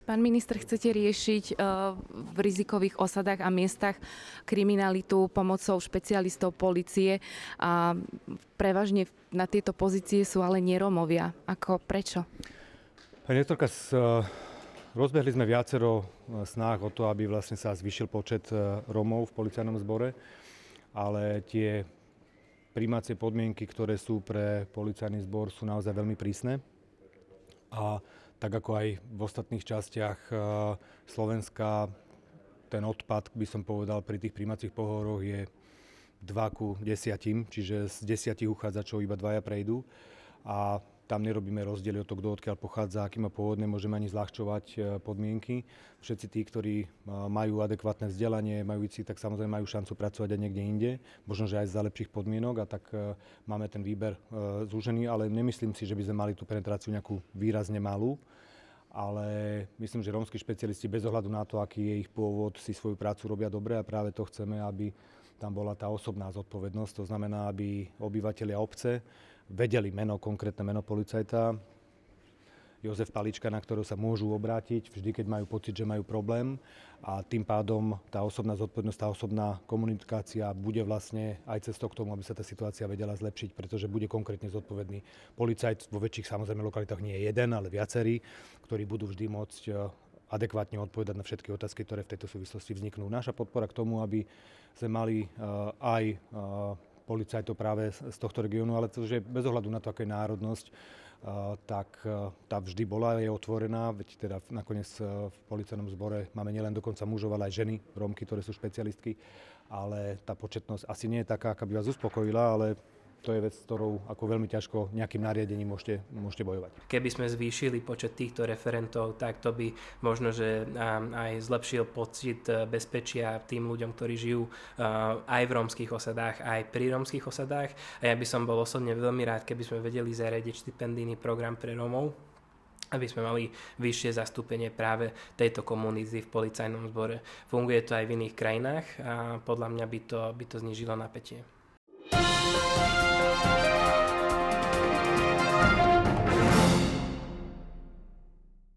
Pán minister, chcete riešiť v rizikových osadách a miestach kriminalitu pomocou špecialistov polície a prevažne na tieto pozície sú ale nerómovia. Prečo? Pani rektorka, rozbehli sme viacero snách o to, aby vlastne sa zvýšil počet Rómov v policajnom zbore, ale tie prijímacie podmienky, ktoré sú pre policajný zbor, sú naozaj veľmi prísne. A tak ako aj v ostatných častiach Slovenska, ten odpad, by som povedal, pri tých prijímacích pohovoroch je 2:10, čiže z 10 uchádzačov iba 2 prejdú. A tam nerobíme rozdiely o to, kto odkiaľ pochádza, aký má pôvodné, môžeme ani zľahčovať podmienky. Všetci tí, ktorí majú adekvátne vzdelanie, tak samozrejme majú šancu pracovať aj niekde inde, možno, že aj za lepších podmienok, a tak máme ten výber zúžený, ale nemyslím si, že by sme mali tú penetráciu nejakú výrazne malú, ale myslím, že rómski špecialisti bez ohľadu na to, aký je ich pôvod, si svoju prácu robia dobre a práve to chceme, aby tam bola tá osobná zodpovednosť, to znamená, aby obyvatelia obce vedeli konkrétne meno policajta, Jozef Palička, na ktorého sa môžu obrátiť vždy, keď majú pocit, že majú problém, a tým pádom tá osobná zodpovednosť, tá osobná komunikácia bude vlastne aj cestou k tomu, aby sa tá situácia vedela zlepšiť, pretože bude konkrétne zodpovedný policajt. Vo väčších samozrejme lokalitách nie je jeden, ale viacerí, ktorí budú vždy môcť adekvátne odpovedať na všetky otázky, ktoré v tejto súvislosti vzniknú. Naša podpora k tomu, aby sme mali aj policajtov práve z tohto regiónu, ale to, že bez ohľadu na to, aká je národnosť, tak tá vždy bola, je otvorená, veď teda nakoniec v policajnom zbore máme nielen dokonca mužov, ale aj ženy, Rómky, ktoré sú špecialistky, ale tá početnosť asi nie je taká, aká by vás uspokojila, ale to je vec, s ktorou ako veľmi ťažko nejakým nariadením môžete bojovať. Keby sme zvýšili počet týchto referentov, tak to by možno, že aj zlepšil pocit bezpečia tým ľuďom, ktorí žijú aj v rómskych osadách, aj pri rómskych osadách. A ja by som bol osobne veľmi rád, keby sme vedeli zariadiť štipendijný program pre Rómov, aby sme mali vyššie zastúpenie práve tejto komunity v policajnom zbore. Funguje to aj v iných krajinách a podľa mňa by to znížilo napätie.